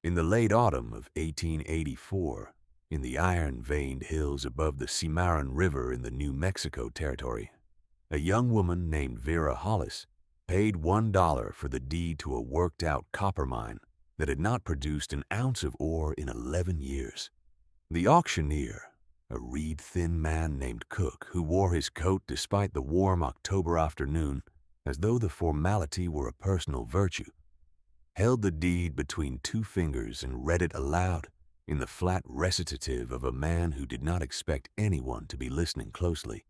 In the late autumn of 1884, in the iron-veined hills above the Cimarron River in the New Mexico Territory, a young woman named Vera Hollis paid $1 for the deed to a worked-out copper mine that had not produced an ounce of ore in 11 years. The auctioneer, a reed-thin man named Cook, who wore his coat despite the warm October afternoon as though the formality were a personal virtue, held the deed between two fingers and read it aloud in the flat recitative of a man who did not expect anyone to be listening closely.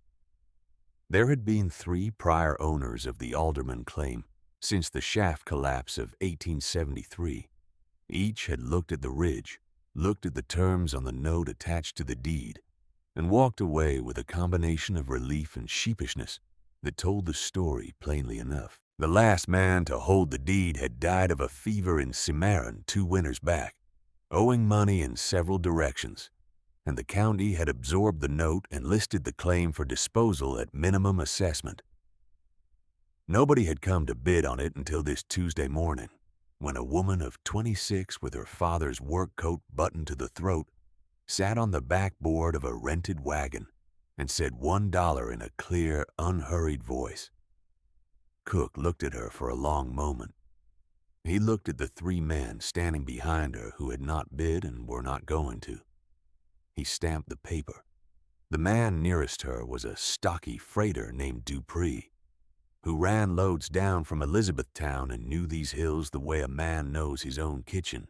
There had been 3 prior owners of the Alderman claim since the shaft collapse of 1873. Each had looked at the ridge, looked at the terms on the note attached to the deed, and walked away with a combination of relief and sheepishness that told the story plainly enough. The last man to hold the deed had died of a fever in Cimarron 2 winters back, owing money in several directions, and the county had absorbed the note and listed the claim for disposal at minimum assessment. Nobody had come to bid on it until this Tuesday morning, when a woman of 26 with her father's work coat buttoned to the throat sat on the backboard of a rented wagon and said $1 in a clear, unhurried voice. Cook looked at her for a long moment. He looked at the 3 men standing behind her who had not bid and were not going to. He stamped the paper. The man nearest her was a stocky freighter named Dupree, who ran loads down from Elizabethtown and knew these hills the way a man knows his own kitchen.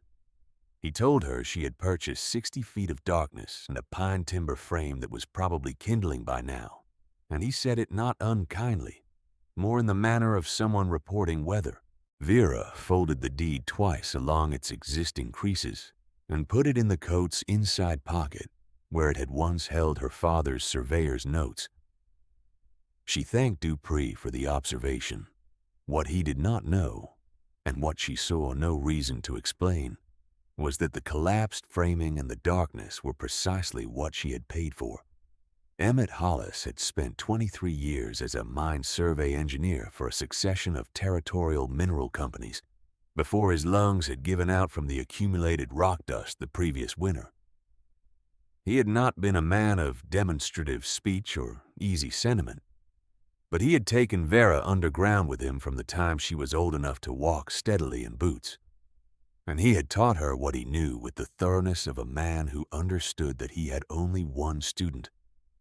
He told her she had purchased 60 feet of darkness and a pine timber frame that was probably kindling by now, and he said it not unkindly, more in the manner of someone reporting weather. Vera folded the deed twice along its existing creases and put it in the coat's inside pocket, where it had once held her father's surveyor's notes. She thanked Dupree for the observation. What he did not know, and what she saw no reason to explain, was that the collapsed framing and the darkness were precisely what she had paid for. Emmett Hollis had spent 23 years as a mine survey engineer for a succession of territorial mineral companies before his lungs had given out from the accumulated rock dust the previous winter. He had not been a man of demonstrative speech or easy sentiment, but he had taken Vera underground with him from the time she was old enough to walk steadily in boots, and he had taught her what he knew with the thoroughness of a man who understood that he had only one student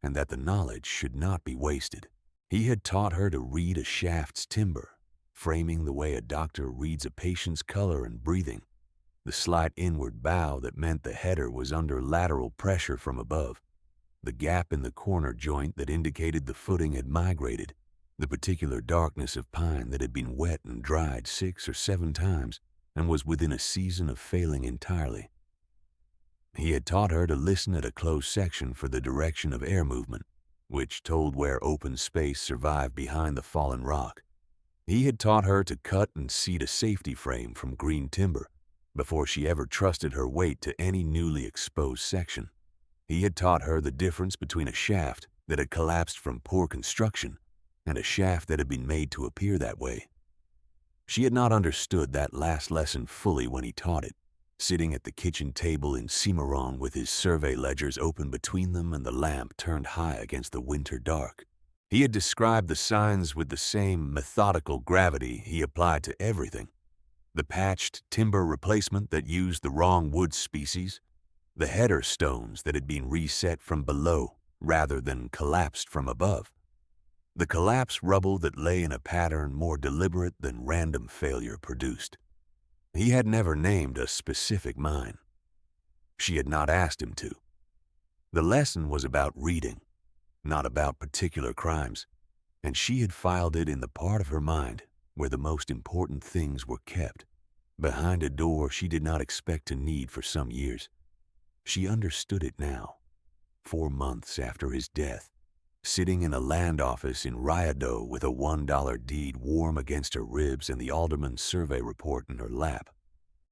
and that the knowledge should not be wasted. He had taught her to read a shaft's timber, framing the way a doctor reads a patient's color and breathing, the slight inward bow that meant the header was under lateral pressure from above, the gap in the corner joint that indicated the footing had migrated, the particular darkness of pine that had been wet and dried 6 or 7 times and was within a season of failing entirely. He had taught her to listen at a close section for the direction of air movement, which told where open space survived behind the fallen rock. He had taught her to cut and seat a safety frame from green timber before she ever trusted her weight to any newly exposed section. He had taught her the difference between a shaft that had collapsed from poor construction and a shaft that had been made to appear that way. She had not understood that last lesson fully when he taught it, sitting at the kitchen table in Cimarron with his survey ledgers open between them and the lamp turned high against the winter dark. He had described the signs with the same methodical gravity he applied to everything. The patched timber replacement that used the wrong wood species, the header stones that had been reset from below rather than collapsed from above, the collapsed rubble that lay in a pattern more deliberate than random failure produced. He had never named a specific mine. She had not asked him to. The lesson was about reading, not about particular crimes, and she had filed it in the part of her mind where the most important things were kept, behind a door she did not expect to need for some years. She understood it now, 4 months after his death, sitting in a land office in Ryado with a $1 deed warm against her ribs and the alderman's survey report in her lap.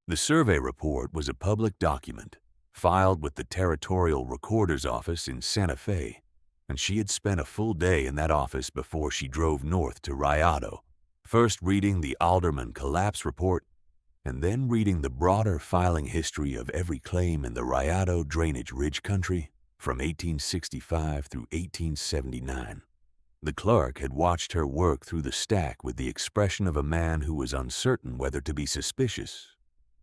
The survey report was a public document, filed with the Territorial Recorder's Office in Santa Fe, and she had spent a full day in that office before she drove north to Ryado, first reading the alderman collapse report and then reading the broader filing history of every claim in the Rayado Drainage Ridge country from 1865 through 1879. The clerk had watched her work through the stack with the expression of a man who was uncertain whether to be suspicious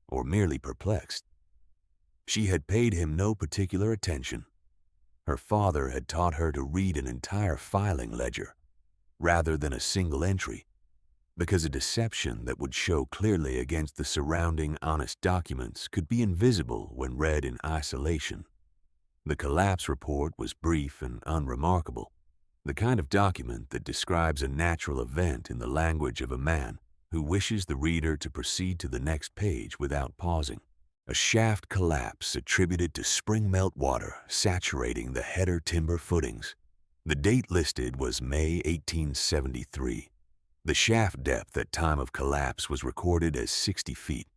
or merely perplexed. She had paid him no particular attention. Her father had taught her to read an entire filing ledger rather than a single entry, because a deception that would show clearly against the surrounding honest documents could be invisible when read in isolation. The collapse report was brief and unremarkable, the kind of document that describes a natural event in the language of a man who wishes the reader to proceed to the next page without pausing. A shaft collapse attributed to spring meltwater saturating the header timber footings. The date listed was May 1873. The shaft depth at time of collapse was recorded as 60 feet,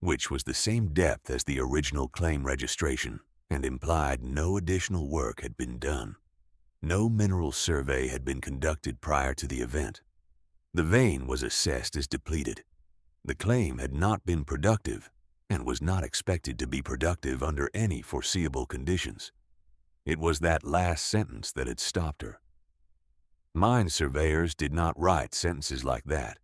which was the same depth as the original claim registration and implied no additional work had been done. No mineral survey had been conducted prior to the event. The vein was assessed as depleted. The claim had not been productive and was not expected to be productive under any foreseeable conditions. It was that last sentence that had stopped her. Mine surveyors did not write sentences like that.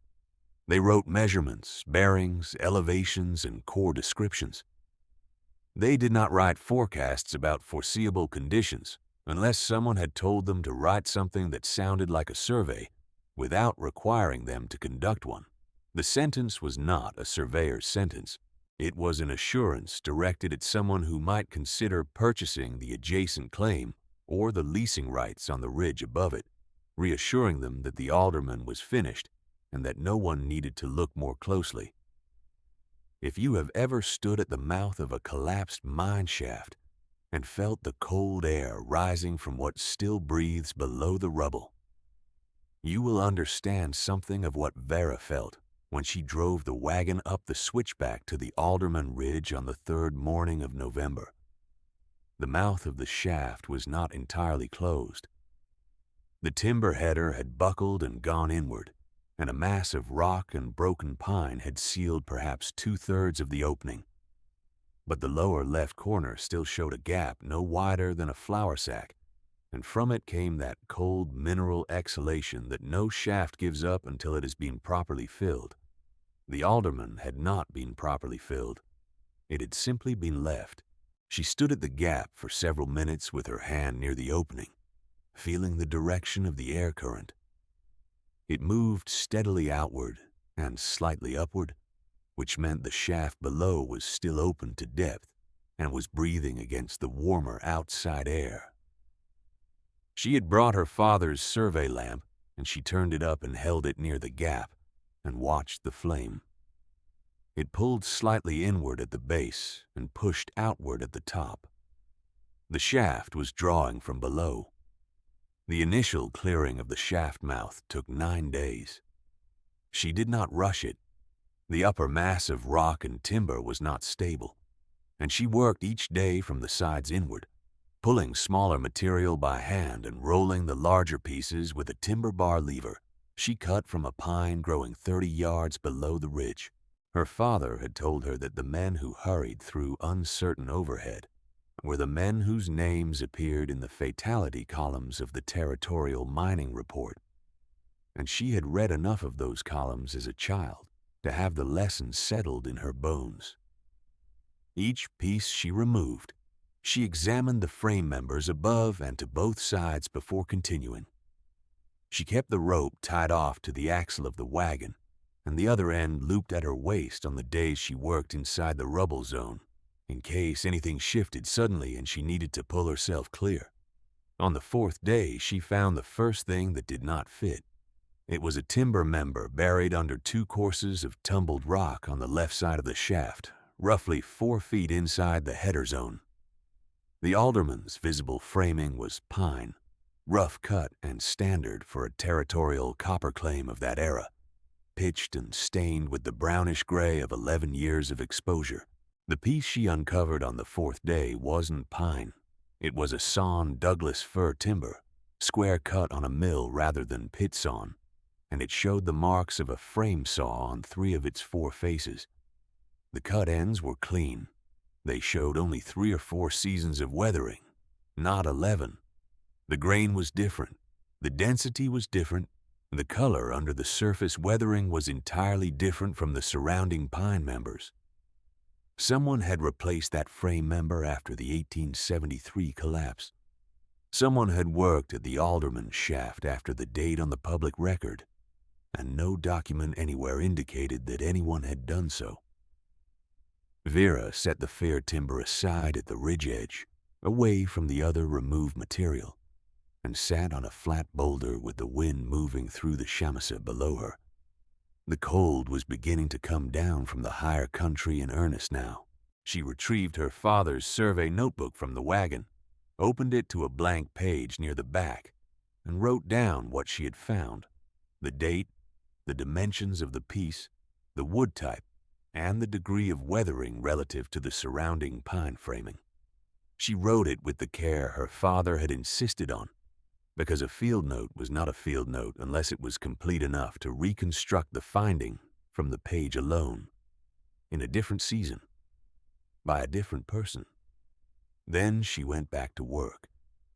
They wrote measurements, bearings, elevations, and core descriptions. They did not write forecasts about foreseeable conditions unless someone had told them to write something that sounded like a survey without requiring them to conduct one. The sentence was not a surveyor's sentence. It was an assurance directed at someone who might consider purchasing the adjacent claim or the leasing rights on the ridge above it, reassuring them that the alderman was finished and that no one needed to look more closely. If you have ever stood at the mouth of a collapsed mine shaft and felt the cold air rising from what still breathes below the rubble, you will understand something of what Vera felt when she drove the wagon up the switchback to the Alderman Ridge on the third morning of November. The mouth of the shaft was not entirely closed. The timber header had buckled and gone inward, and a mass of rock and broken pine had sealed perhaps 2/3 of the opening. But the lower left corner still showed a gap no wider than a flour sack, and from it came that cold mineral exhalation that no shaft gives up until it has been properly filled. The alderman had not been properly filled. It had simply been left. She stood at the gap for several minutes with her hand near the opening, feeling the direction of the air current. It moved steadily outward and slightly upward, which meant the shaft below was still open to depth and was breathing against the warmer outside air. She had brought her father's survey lamp, and she turned it up and held it near the gap and watched the flame. It pulled slightly inward at the base and pushed outward at the top. The shaft was drawing from below. The initial clearing of the shaft mouth took 9 days. She did not rush it. The upper mass of rock and timber was not stable, and she worked each day from the sides inward, pulling smaller material by hand and rolling the larger pieces with a timber bar lever she cut from a pine growing 30 yards below the ridge. Her father had told her that the men who hurried through uncertain overhead were the men whose names appeared in the fatality columns of the territorial mining report, and she had read enough of those columns as a child to have the lesson settled in her bones. Each piece she removed, she examined the frame members above and to both sides before continuing. She kept the rope tied off to the axle of the wagon, and the other end looped at her waist on the days she worked inside the rubble zone, in case anything shifted suddenly and she needed to pull herself clear. On the 4th day, she found the first thing that did not fit. It was a timber member buried under 2 courses of tumbled rock on the left side of the shaft, roughly 4 feet inside the header zone. The alderman's visible framing was pine, rough cut and standard for a territorial copper claim of that era, pitched and stained with the brownish gray of 11 years of exposure. The piece she uncovered on the 4th day wasn't pine. It was a sawn Douglas fir timber, square cut on a mill rather than pit sawn, and it showed the marks of a frame saw on 3 of its 4 faces. The cut ends were clean. They showed only 3 or 4 seasons of weathering, not 11. The grain was different. The density was different. The color under the surface weathering was entirely different from the surrounding pine members. Someone had replaced that frame member after the 1873 collapse. Someone had worked at the alderman shaft after the date on the public record, and no document anywhere indicated that anyone had done so. Vera set the fair timber aside at the ridge edge, away from the other removed material, and sat on a flat boulder with the wind moving through the chamasa below her. The cold was beginning to come down from the higher country in earnest now. She retrieved her father's survey notebook from the wagon, opened it to a blank page near the back, and wrote down what she had found: the date, the dimensions of the piece, the wood type, and the degree of weathering relative to the surrounding pine framing. She wrote it with the care her father had insisted on, because a field note was not a field note unless it was complete enough to reconstruct the finding from the page alone, in a different season, by a different person. Then she went back to work.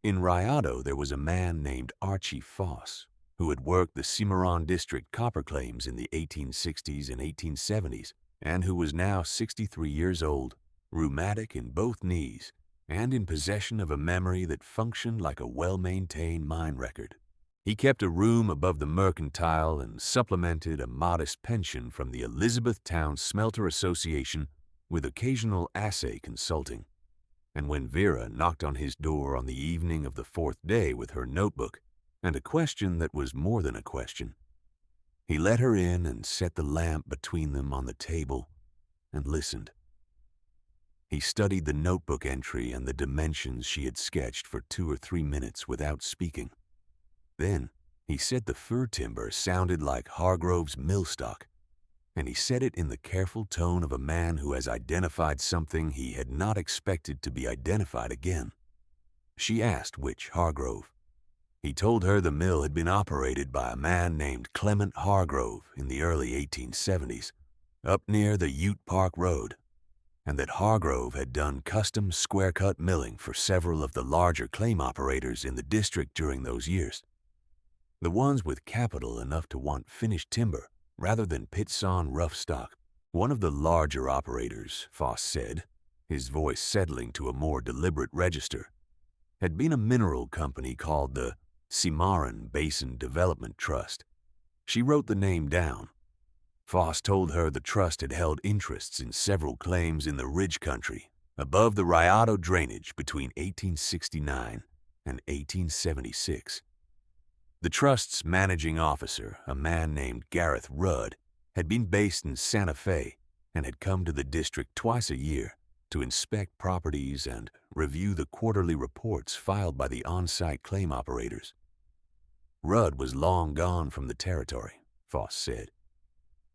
In Rayado there was a man named Archie Foss, who had worked the Cimarron District copper claims in the 1860s and 1870s, and who was now 63 years old, rheumatic in both knees, and in possession of a memory that functioned like a well-maintained mine record. He kept a room above the mercantile and supplemented a modest pension from the Elizabethtown Smelter Association with occasional assay consulting. And when Vera knocked on his door on the evening of the 4th day with her notebook and a question that was more than a question, he let her in and set the lamp between them on the table and listened. He studied the notebook entry and the dimensions she had sketched for 2 or 3 minutes without speaking. Then he said the fir timber sounded like Hargrove's millstock, and he said it in the careful tone of a man who has identified something he had not expected to be identified again. She asked which Hargrove. He told her the mill had been operated by a man named Clement Hargrove in the early 1870s, up near the Ute Park Road, and that Hargrove had done custom square-cut milling for several of the larger claim operators in the district during those years. The ones with capital enough to want finished timber rather than pit-sawn rough stock. One of the larger operators, Foss said, his voice settling to a more deliberate register, had been a mineral company called the Cimarron Basin Development Trust. She wrote the name down. Foss told her the trust had held interests in several claims in the ridge country above the Rayado drainage between 1869 and 1876. The trust's managing officer, a man named Gareth Rudd, had been based in Santa Fe and had come to the district twice a year to inspect properties and review the quarterly reports filed by the on-site claim operators. Rudd was long gone from the territory, Foss said.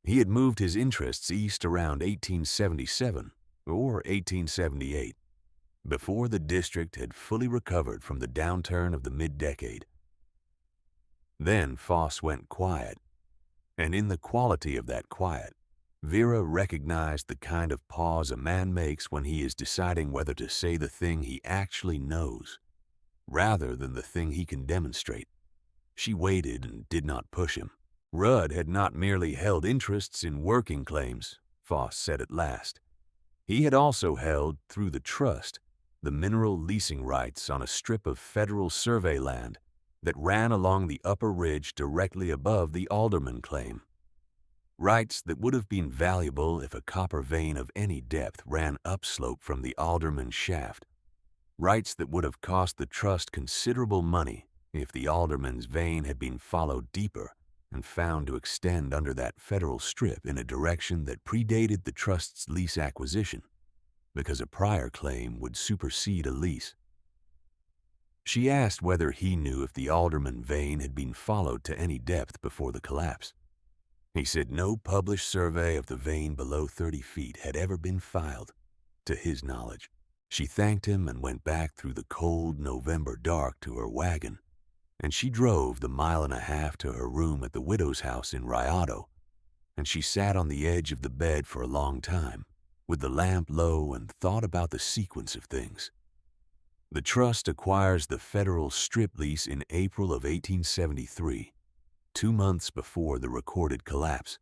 He had moved his interests east around 1877 or 1878, before the district had fully recovered from the downturn of the mid-decade. Then Foss went quiet, and in the quality of that quiet, Vera recognized the kind of pause a man makes when he is deciding whether to say the thing he actually knows, rather than the thing he can demonstrate. She waited and did not push him. Rudd had not merely held interests in working claims, Foss said at last. He had also held, through the trust, the mineral leasing rights on a strip of federal survey land that ran along the upper ridge directly above the Alderman claim. Rights that would have been valuable if a copper vein of any depth ran upslope from the Alderman shaft. Rights that would have cost the trust considerable money if the Alderman's vein had been followed deeper and found to extend under that federal strip in a direction that predated the trust's lease acquisition, because a prior claim would supersede a lease. She asked whether he knew if the Alderman vein had been followed to any depth before the collapse. He said no published survey of the vein below 30 feet had ever been filed, to his knowledge. She thanked him and went back through the cold November dark to her wagon, and she drove the 1.5 miles to her room at the widow's house in Rayado, and she sat on the edge of the bed for a long time, with the lamp low, and thought about the sequence of things. The trust acquires the federal strip lease in April of 1873, 2 months before the recorded collapse.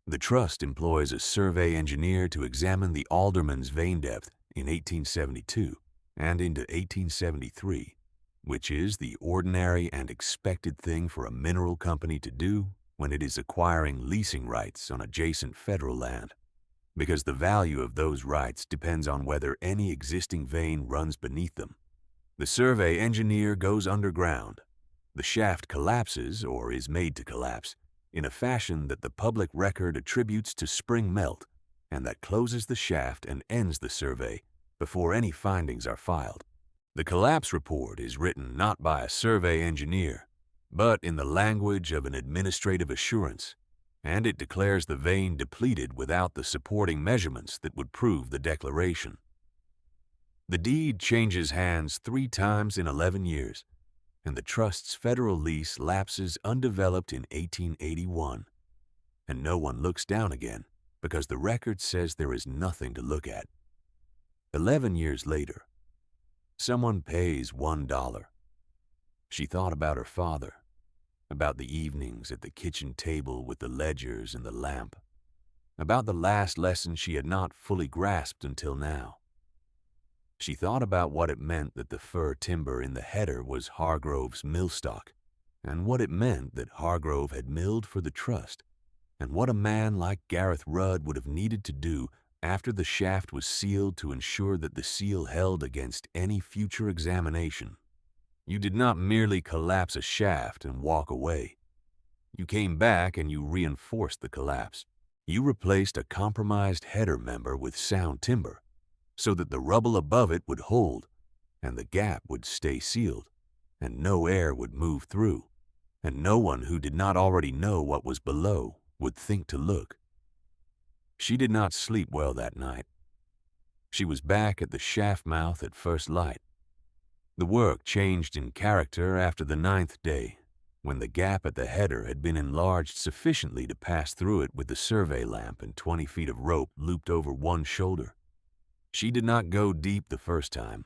The trust employs a survey engineer to examine the Alderman's vein depth in 1872 and into 1873, which is the ordinary and expected thing for a mineral company to do when it is acquiring leasing rights on adjacent federal land, because the value of those rights depends on whether any existing vein runs beneath them. The survey engineer goes underground. The shaft collapses, or is made to collapse, in a fashion that the public record attributes to spring melt, and that closes the shaft and ends the survey before any findings are filed. The collapse report is written not by a survey engineer, but in the language of an administrative assurance, and it declares the vein depleted without the supporting measurements that would prove the declaration. The deed changes hands 3 times in 11 years, and the trust's federal lease lapses undeveloped in 1881, and no one looks down again because the record says there is nothing to look at. 11 years later, someone pays $1. She thought about her father, about the evenings at the kitchen table with the ledgers and the lamp, about the last lesson she had not fully grasped until now. She thought about what it meant that the fir timber in the header was Hargrove's millstock, and what it meant that Hargrove had milled for the trust, and what a man like Gareth Rudd would have needed to do after the shaft was sealed to ensure that the seal held against any future examination. You did not merely collapse a shaft and walk away. You came back and you reinforced the collapse. You replaced a compromised header member with sound timber, so that the rubble above it would hold, and the gap would stay sealed, and no air would move through, and no one who did not already know what was below would think to look. She did not sleep well that night. She was back at the shaft mouth at first light. The work changed in character after the 9th day, when the gap at the header had been enlarged sufficiently to pass through it with the survey lamp and 20 feet of rope looped over one shoulder. She did not go deep the first time.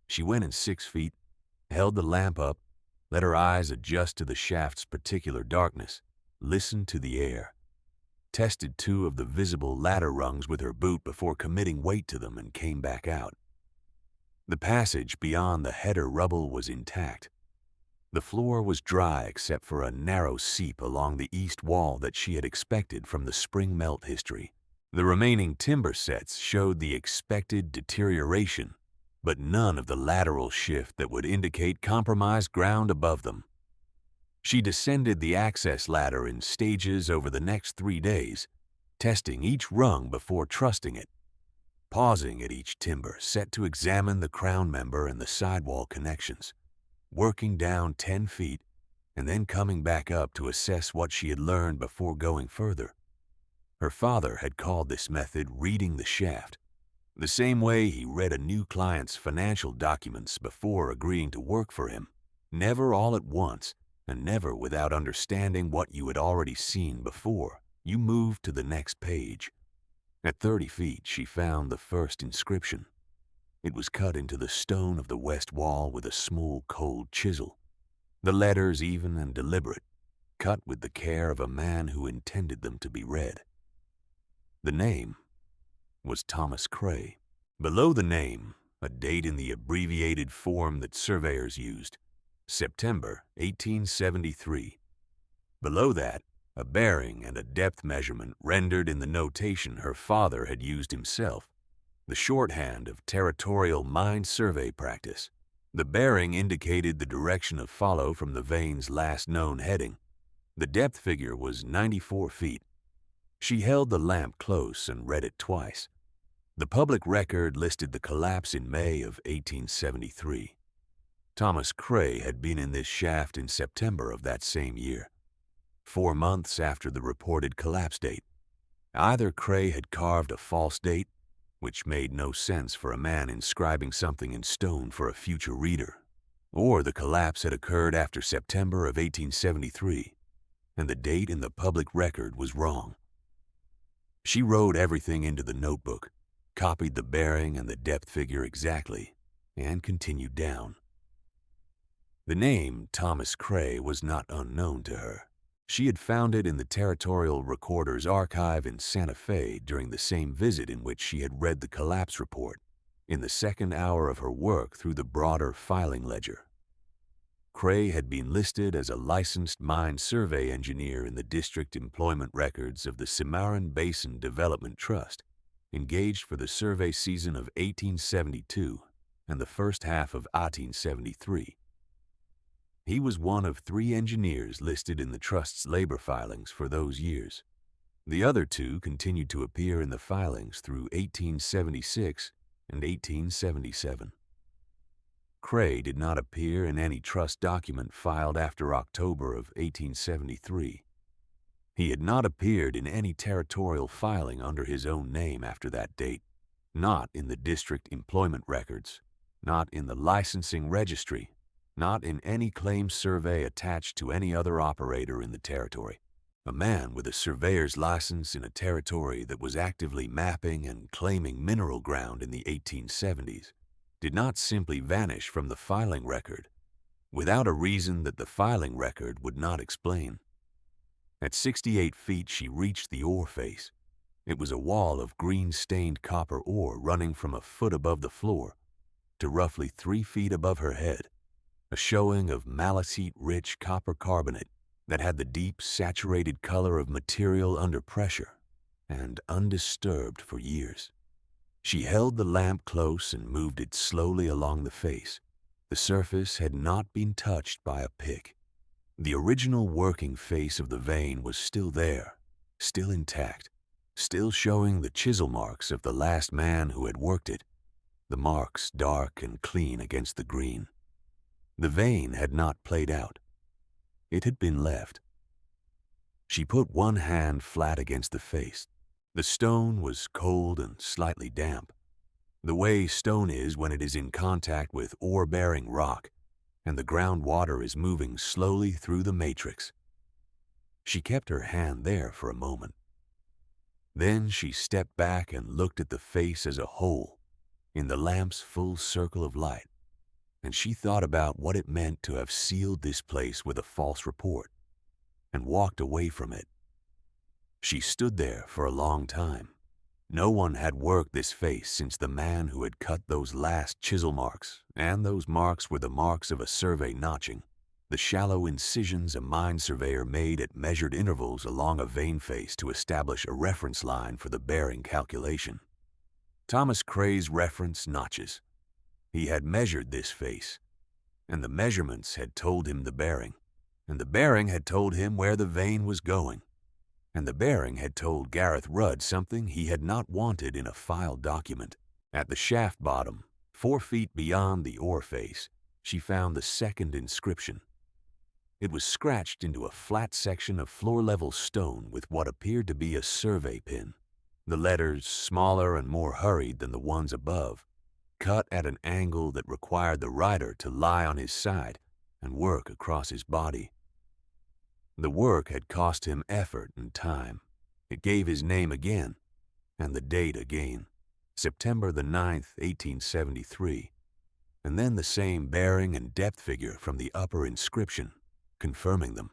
She went in 6 feet, held the lamp up, let her eyes adjust to the shaft's particular darkness, listened to the air, tested 2 of the visible ladder rungs with her boot before committing weight to them, and came back out. The passage beyond the header rubble was intact. The floor was dry except for a narrow seep along the east wall that she had expected from the spring melt history. The remaining timber sets showed the expected deterioration, but none of the lateral shift that would indicate compromised ground above them. She descended the access ladder in stages over the next 3 days, testing each rung before trusting it, pausing at each timber set to examine the crown member and the sidewall connections, working down 10 feet, and then coming back up to assess what she had learned before going further. Her father had called this method reading the shaft, the same way he read a new client's financial documents before agreeing to work for him, never all at once, and never without understanding what you had already seen before you moved to the next page. At 30 feet, she found the first inscription. It was cut into the stone of the west wall with a small, cold chisel. The letters even and deliberate, cut with the care of a man who intended them to be read. The name was Thomas Cray. Below the name, a date in the abbreviated form that surveyors used, September 1873. Below that, a bearing and a depth measurement rendered in the notation her father had used himself, the shorthand of territorial mine survey practice. The bearing indicated the direction of follow from the vein's last known heading. The depth figure was 94 feet. She held the lamp close and read it twice. The public record listed the collapse in May of 1873. Thomas Cray had been in this shaft in September of that same year, 4 months after the reported collapse date. Either Cray had carved a false date, which made no sense for a man inscribing something in stone for a future reader, or the collapse had occurred after September of 1873, and the date in the public record was wrong. She wrote everything into the notebook, copied the bearing and the depth figure exactly, and continued down. The name Thomas Cray was not unknown to her. She had found it in the Territorial Recorder's archive in Santa Fe during the same visit in which she had read the collapse report, in the second hour of her work through the broader filing ledger. Cray had been listed as a licensed mine survey engineer in the district employment records of the Cimarron Basin Development Trust, engaged for the survey season of 1872 and the first half of 1873. He was one of 3 engineers listed in the Trust's labor filings for those years. The other 2 continued to appear in the filings through 1876 and 1877. Cray did not appear in any Trust document filed after October of 1873. He had not appeared in any territorial filing under his own name after that date, not in the district employment records, not in the licensing registry, not in any claim survey attached to any other operator in the territory. A man with a surveyor's license in a territory that was actively mapping and claiming mineral ground in the 1870s did not simply vanish from the filing record without a reason that the filing record would not explain. At 68 feet, she reached the ore face. It was a wall of green-stained copper ore running from a foot above the floor to roughly 3 feet above her head, a showing of malachite-rich copper carbonate that had the deep, saturated color of material under pressure and undisturbed for years. She held the lamp close and moved it slowly along the face. The surface had not been touched by a pick. The original working face of the vein was still there, still intact, still showing the chisel marks of the last man who had worked it, the marks dark and clean against the green. The vein had not played out. It had been left. She put one hand flat against the face. The stone was cold and slightly damp, the way stone is when it is in contact with ore-bearing rock and the groundwater is moving slowly through the matrix. She kept her hand there for a moment. Then she stepped back and looked at the face as a whole, in the lamp's full circle of light, and she thought about what it meant to have sealed this place with a false report and walked away from it. She stood there for a long time. No one had worked this face since the man who had cut those last chisel marks, and those marks were the marks of a survey notching, the shallow incisions a mine surveyor made at measured intervals along a vein face to establish a reference line for the bearing calculation. Thomas Cray's reference notches. He had measured this face, and the measurements had told him the bearing, and the bearing had told him where the vein was going, and the bearing had told Gareth Rudd something he had not wanted in a filed document. At the shaft bottom, 4 feet beyond the ore face, she found the second inscription. It was scratched into a flat section of floor-level stone with what appeared to be a survey pin, the letters smaller and more hurried than the ones above, cut at an angle that required the writer to lie on his side and work across his body. The work had cost him effort and time. It gave his name again, and the date again, September the 9th, 1873, and then the same bearing and depth figure from the upper inscription, confirming them.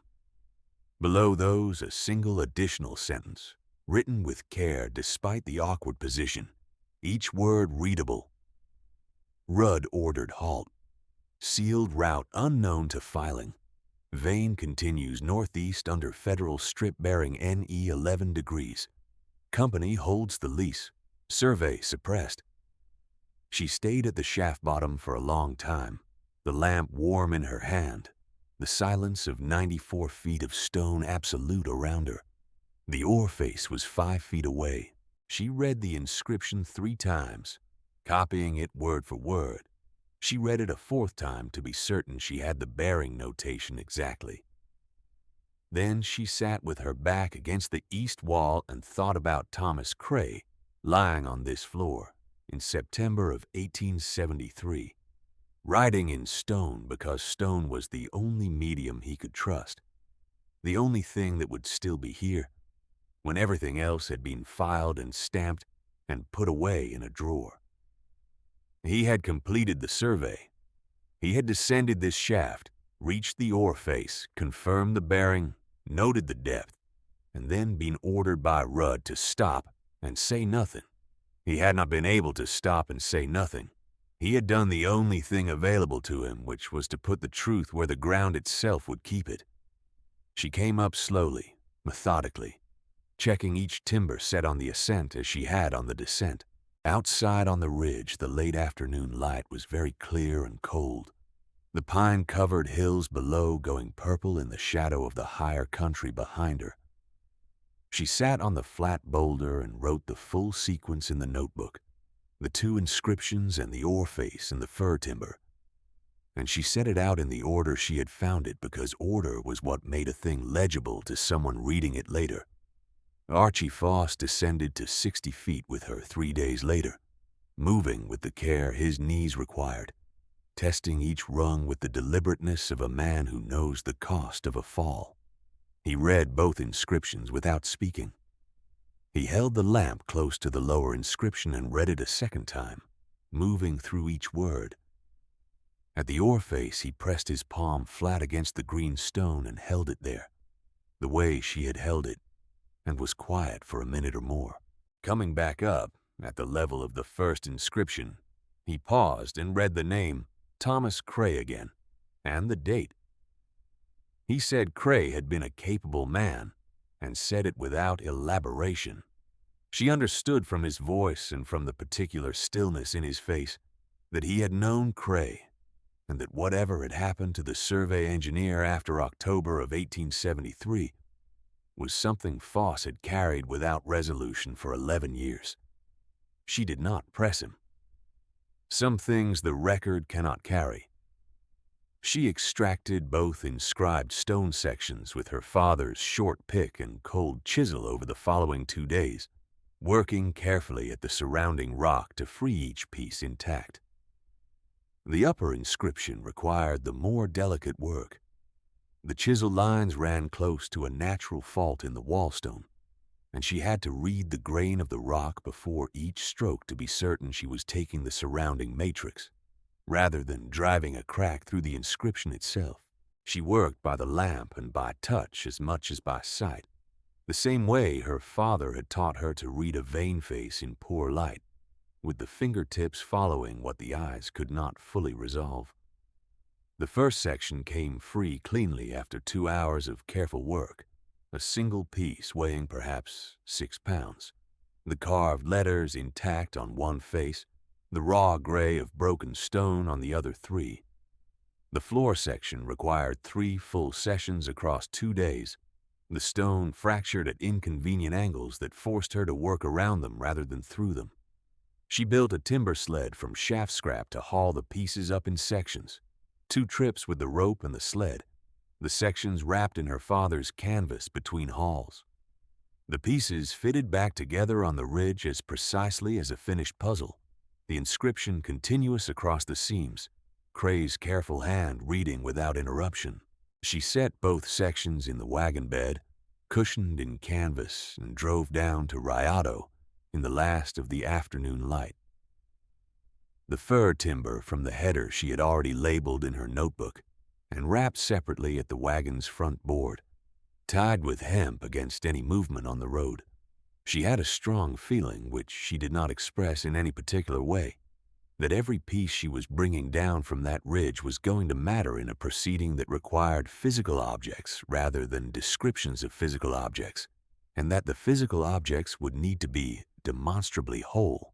Below those, a single additional sentence, written with care despite the awkward position, each word readable. Rudd ordered halt. Sealed route unknown to filing. Vein continues northeast under federal strip bearing NE 11 degrees. Company holds the lease. Survey suppressed. She stayed at the shaft bottom for a long time, the lamp warm in her hand, the silence of 94 feet of stone absolute around her. The ore face was 5 feet away. She read the inscription 3 times, copying it word for word. She read it a 4th time to be certain she had the bearing notation exactly. Then she sat with her back against the east wall and thought about Thomas Cray lying on this floor in September of 1873, writing in stone because stone was the only medium he could trust, the only thing that would still be here when everything else had been filed and stamped and put away in a drawer. He had completed the survey. He had descended this shaft, reached the ore face, confirmed the bearing, noted the depth, and then been ordered by Rudd to stop and say nothing. He had not been able to stop and say nothing. He had done the only thing available to him, which was to put the truth where the ground itself would keep it. She came up slowly, methodically, checking each timber set on the ascent as she had on the descent. Outside on the ridge, the late afternoon light was very clear and cold, the pine-covered hills below going purple in the shadow of the higher country behind her. She sat on the flat boulder and wrote the full sequence in the notebook, the 2 inscriptions and the ore face and the fir timber. And she set it out in the order she had found it, because order was what made a thing legible to someone reading it later. Archie Foss descended to 60 feet with her 3 days later, moving with the care his knees required, testing each rung with the deliberateness of a man who knows the cost of a fall. He read both inscriptions without speaking. He held the lamp close to the lower inscription and read it a second time, moving through each word. At the ore face, he pressed his palm flat against the green stone and held it there, the way she had held it, and was quiet for a minute or more. Coming back up, at the level of the first inscription, he paused and read the name Thomas Cray again, and the date. He said Cray had been a capable man, and said it without elaboration. She understood from his voice and from the particular stillness in his face that he had known Cray, and that whatever had happened to the survey engineer after October of 1873 was something Foss had carried without resolution for 11 years. She did not press him. Some things the record cannot carry. She extracted both inscribed stone sections with her father's short pick and cold chisel over the following 2 days, working carefully at the surrounding rock to free each piece intact. The upper inscription required the more delicate work. The chisel lines ran close to a natural fault in the wallstone, and she had to read the grain of the rock before each stroke to be certain she was taking the surrounding matrix, rather than driving a crack through the inscription itself. She worked by the lamp and by touch as much as by sight, the same way her father had taught her to read a vein face in poor light, with the fingertips following what the eyes could not fully resolve. The first section came free cleanly after 2 hours of careful work, a single piece weighing perhaps 6 pounds, the carved letters intact on one face, the raw gray of broken stone on the other 3. The floor section required 3 full sessions across 2 days, the stone fractured at inconvenient angles that forced her to work around them rather than through them. She built a timber sled from shaft scrap to haul the pieces up in sections, 2 trips with the rope and the sled, the sections wrapped in her father's canvas between hauls. The pieces fitted back together on the ridge as precisely as a finished puzzle, the inscription continuous across the seams, Cray's careful hand reading without interruption. She set both sections in the wagon bed, cushioned in canvas, and drove down to Rayado in the last of the afternoon light. The fir timber from the header she had already labeled in her notebook and wrapped separately at the wagon's front board, tied with hemp against any movement on the road. She had a strong feeling, which she did not express in any particular way, that every piece she was bringing down from that ridge was going to matter in a proceeding that required physical objects rather than descriptions of physical objects, and that the physical objects would need to be demonstrably whole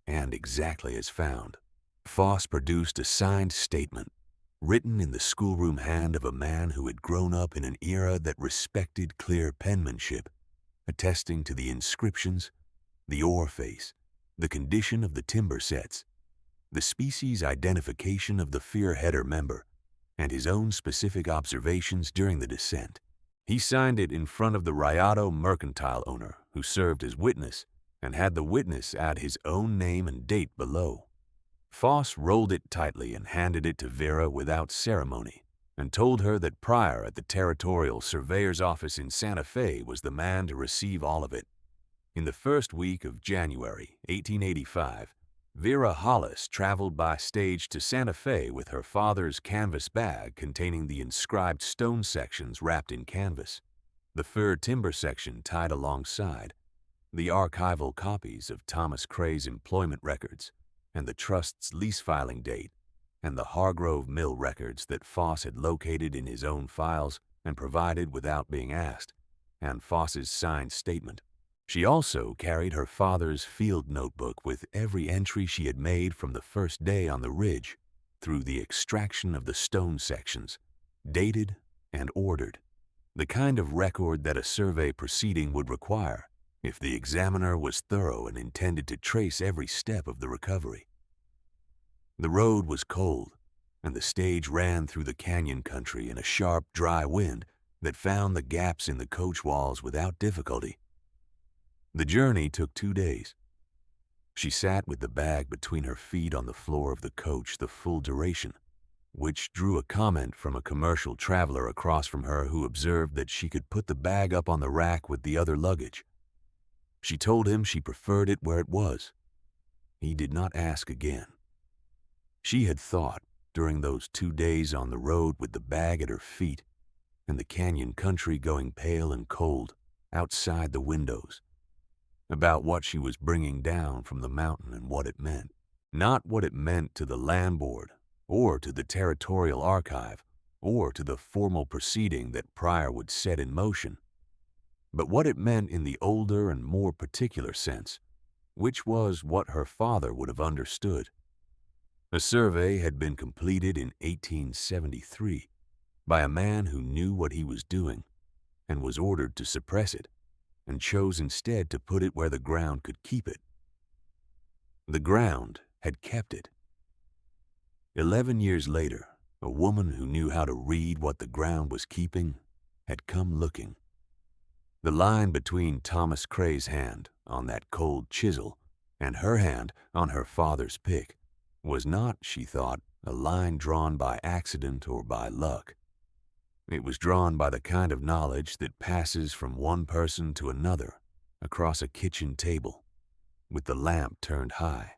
and exactly as found. Foss produced a signed statement, written in the schoolroom hand of a man who had grown up in an era that respected clear penmanship, attesting to the inscriptions, the ore face, the condition of the timber sets, the species identification of the fir header member, and his own specific observations during the descent. He signed it in front of the Rayado mercantile owner, who served as witness, and had the witness add his own name and date below. Foss rolled it tightly and handed it to Vera without ceremony. and told her that Pryor at the Territorial Surveyor's Office in Santa Fe was the man to receive all of it. In the first week of January 1885, Vera Hollis traveled by stage to Santa Fe with her father's canvas bag containing the inscribed stone sections wrapped in canvas, the fir timber section tied alongside, the archival copies of Thomas Cray's employment records, and the trust's lease filing date, and the Hargrove Mill records that Foss had located in his own files and provided without being asked, and Foss's signed statement. She also carried her father's field notebook with every entry she had made from the first day on the ridge through the extraction of the stone sections, dated and ordered, the kind of record that a survey proceeding would require if the examiner was thorough and intended to trace every step of the recovery. The road was cold, and the stage ran through the canyon country in a sharp, dry wind that found the gaps in the coach walls without difficulty. The journey took 2 days. She sat with the bag between her feet on the floor of the coach the full duration, which drew a comment from a commercial traveler across from her who observed that she could put the bag up on the rack with the other luggage. She told him she preferred it where it was. He did not ask again. She had thought, during those 2 days on the road with the bag at her feet, and the canyon country going pale and cold outside the windows, about what she was bringing down from the mountain and what it meant. Not what it meant to the land board, or to the territorial archive, or to the formal proceeding that Pryor would set in motion, but what it meant in the older and more particular sense, which was what her father would have understood. A survey had been completed in 1873 by a man who knew what he was doing and was ordered to suppress it, and chose instead to put it where the ground could keep it. The ground had kept it. 11 years later, a woman who knew how to read what the ground was keeping had come looking. The line between Thomas Cray's hand on that cold chisel and her hand on her father's pick was not, she thought, a line drawn by accident or by luck. It was drawn by the kind of knowledge that passes from one person to another across a kitchen table, with the lamp turned high,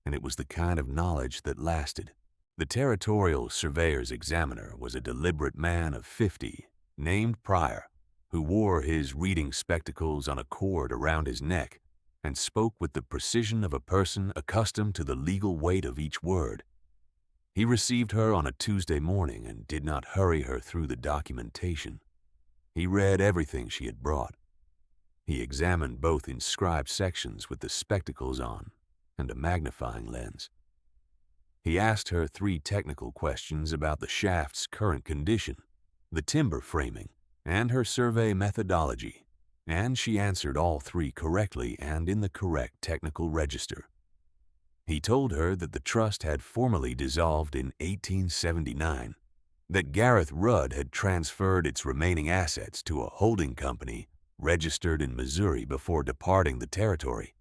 and it was the kind of knowledge that lasted. The Territorial Surveyor's Examiner was a deliberate man of 50, named Pryor, who wore his reading spectacles on a cord around his neck and spoke with the precision of a person accustomed to the legal weight of each word. He received her on a Tuesday morning and did not hurry her through the documentation. He read everything she had brought. He examined both inscribed sections with the spectacles on and a magnifying lens. He asked her 3 technical questions about the shaft's current condition, the timber framing, and her survey methodology, and she answered all 3 correctly and in the correct technical register. He told her that the trust had formally dissolved in 1879, that Gareth Rudd had transferred its remaining assets to a holding company registered in Missouri before departing the territory,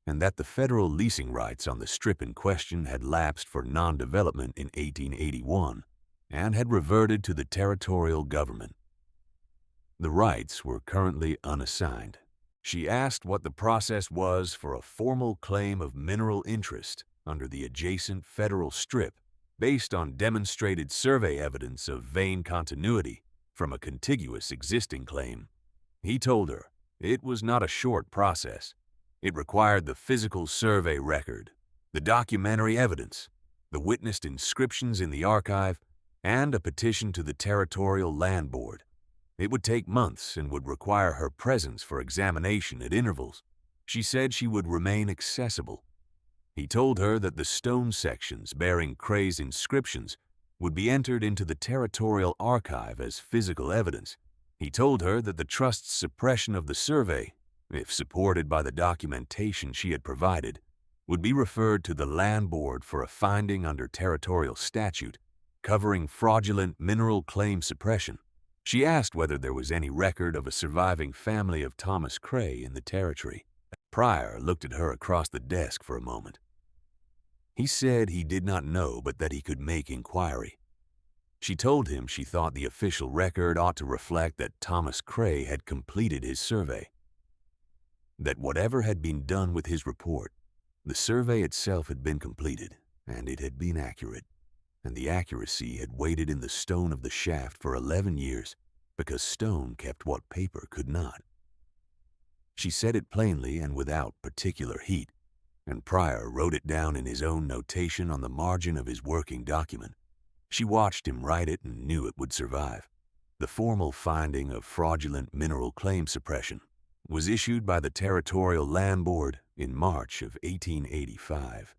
and that the federal leasing rights on the strip in question had lapsed for non-development in 1881 and had reverted to the territorial government. The rights were currently unassigned. She asked what the process was for a formal claim of mineral interest under the adjacent federal strip based on demonstrated survey evidence of vein continuity from a contiguous existing claim. He told her it was not a short process. It required the physical survey record, the documentary evidence, the witnessed inscriptions in the archive, and a petition to the Territorial Land Board. It would take months and would require her presence for examination at intervals. She said she would remain accessible. He told her that the stone sections bearing Cray's inscriptions would be entered into the Territorial Archive as physical evidence. He told her that the trust's suppression of the survey, if supported by the documentation she had provided, would be referred to the Land Board for a finding under territorial statute covering fraudulent mineral claim suppression. She asked whether there was any record of a surviving family of Thomas Cray in the territory. Pryor looked at her across the desk for a moment. He said he did not know, but that he could make inquiry. She told him she thought the official record ought to reflect that Thomas Cray had completed his survey, that whatever had been done with his report, the survey itself had been completed, and it had been accurate, and the accuracy had waited in the stone of the shaft for 11 years because stone kept what paper could not. She said it plainly and without particular heat, and Pryor wrote it down in his own notation on the margin of his working document. She watched him write it and knew it would survive. The formal finding of fraudulent mineral claim suppression was issued by the Territorial Land Board in March of 1885.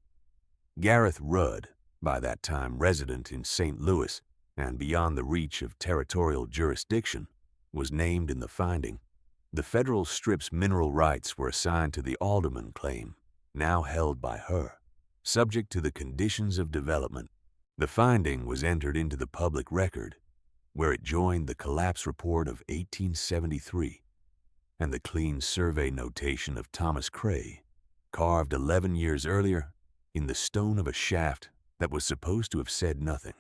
Gareth Rudd, by that time resident in St. Louis and beyond the reach of territorial jurisdiction, was named in the finding. The federal strip's mineral rights were assigned to the Alderman claim, now held by her, subject to the conditions of development. The finding was entered into the public record, where it joined the collapse report of 1873 and the clean survey notation of Thomas Cray, carved 11 years earlier in the stone of a shaft that was supposed to have said nothing.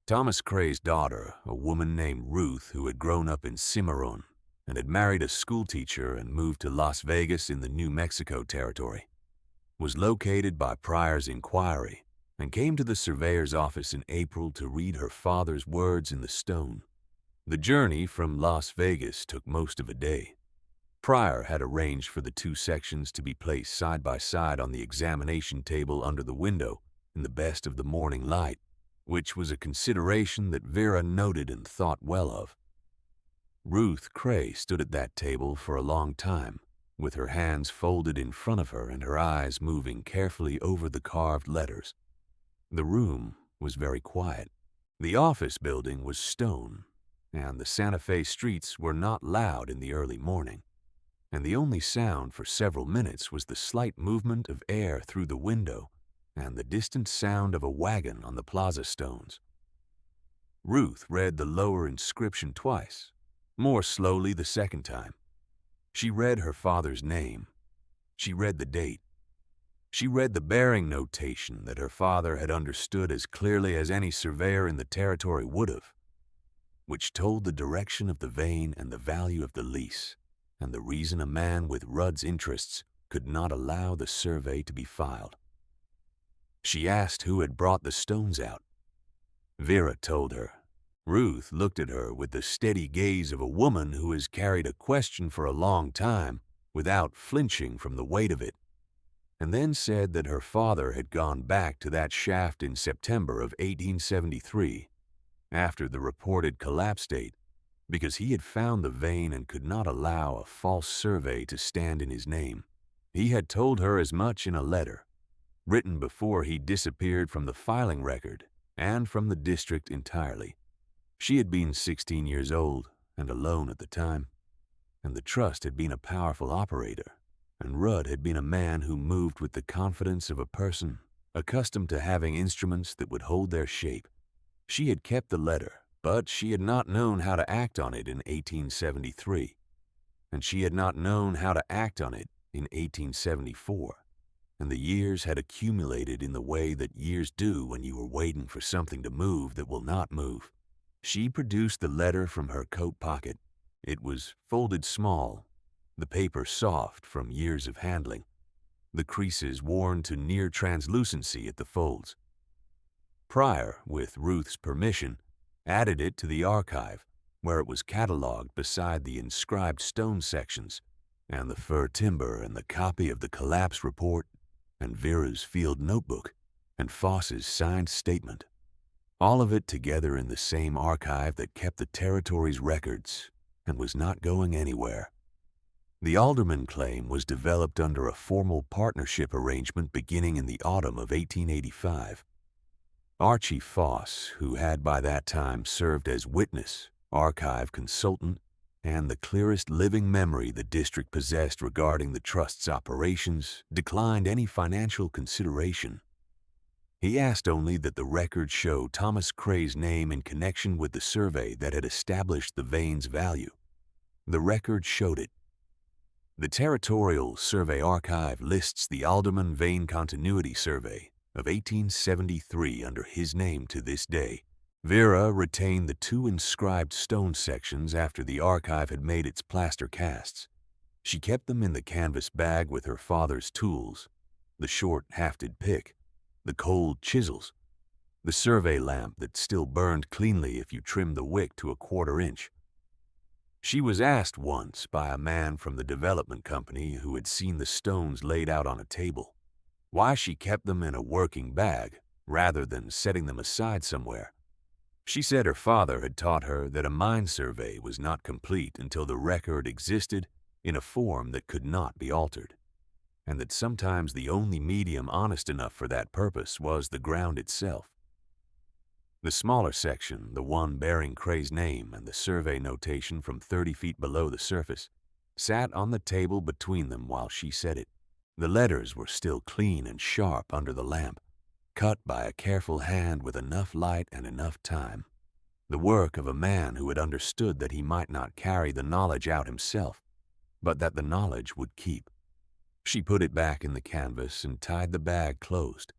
Thomas Cray's daughter, a woman named Ruth who had grown up in Cimarron and had married a schoolteacher and moved to Las Vegas in the New Mexico territory, was located by Pryor's inquiry and came to the surveyor's office in April to read her father's words in the stone. The journey from Las Vegas took most of a day. Pryor had arranged for the two sections to be placed side by side on the examination table under the window in the best of the morning light, which was a consideration that Vera noted and thought well of. Ruth Cray stood at that table for a long time, with her hands folded in front of her and her eyes moving carefully over the carved letters. The room was very quiet. The office building was stone, and the Santa Fe streets were not loud in the early morning, and the only sound for several minutes was the slight movement of air through the window and the distant sound of a wagon on the plaza stones. Ruth read the lower inscription twice, more slowly the second time. She read her father's name. She read the date. She read the bearing notation that her father had understood as clearly as any surveyor in the territory would have, which told the direction of the vein and the value of the lease, and the reason a man with Rudd's interests could not allow the survey to be filed. She asked who had brought the stones out. Vera told her. Ruth looked at her with the steady gaze of a woman who has carried a question for a long time without flinching from the weight of it, and then said that her father had gone back to that shaft in September of 1873, after the reported collapse date, because he had found the vein and could not allow a false survey to stand in his name. He had told her as much in a letter, written before he disappeared from the filing record and from the district entirely. She had been 16 years old and alone at the time, and the trust had been a powerful operator, and Rudd had been a man who moved with the confidence of a person accustomed to having instruments that would hold their shape. She had kept the letter, but she had not known how to act on it in 1873, and she had not known how to act on it in 1874, and the years had accumulated in the way that years do when you are waiting for something to move that will not move. She produced the letter from her coat pocket. It was folded small, the paper soft from years of handling, the creases worn to near translucency at the folds. Pryor, with Ruth's permission, added it to the archive, where it was cataloged beside the inscribed stone sections, and the fir timber and the copy of the collapse report, and Vera's field notebook, and Foss's signed statement. All of it together in the same archive that kept the territory's records and was not going anywhere. The Alderman claim was developed under a formal partnership arrangement beginning in the autumn of 1885. Archie Foss, who had by that time served as witness, archive consultant, and the clearest living memory the district possessed regarding the trust's operations, declined any financial consideration. He asked only that the record show Thomas Cray's name in connection with the survey that had established the vein's value. The record showed it. The Territorial Survey Archive lists the Alderman Vein Continuity Survey of 1873 under his name to this day, Vera retained the two inscribed stone sections after the archive had made its plaster casts. She kept them in the canvas bag with her father's tools, the short hafted pick, the cold chisels, the survey lamp that still burned cleanly if you trimmed the wick to a 1/4 inch. She was asked once by a man from the development company who had seen the stones laid out on a table why she kept them in a working bag rather than setting them aside somewhere. She said her father had taught her that a mine survey was not complete until the record existed in a form that could not be altered, and that sometimes the only medium honest enough for that purpose was the ground itself. The smaller section, the one bearing Cray's name and the survey notation from 30 feet below the surface, sat on the table between them while she said it. The letters were still clean and sharp under the lamp, cut by a careful hand with enough light and enough time. The work of a man who had understood that he might not carry the knowledge out himself, but that the knowledge would keep. She put it back in the canvas and tied the bag closed.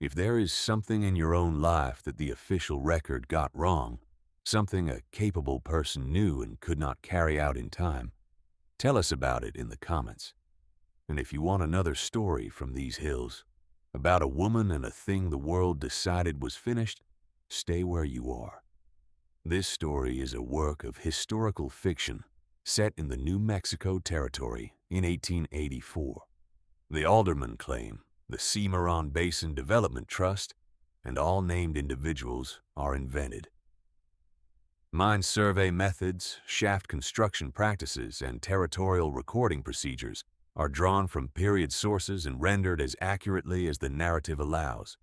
If there is something in your own life that the official record got wrong, something a capable person knew and could not carry out in time, tell us about it in the comments. And if you want another story from these hills, about a woman and a thing the world decided was finished, stay where you are. This story is a work of historical fiction set in the New Mexico Territory in 1884. The Alderman claim, the Cimarron Basin Development Trust, and all named individuals are invented. Mine survey methods, shaft construction practices, and territorial recording procedures are drawn from period sources and rendered as accurately as the narrative allows.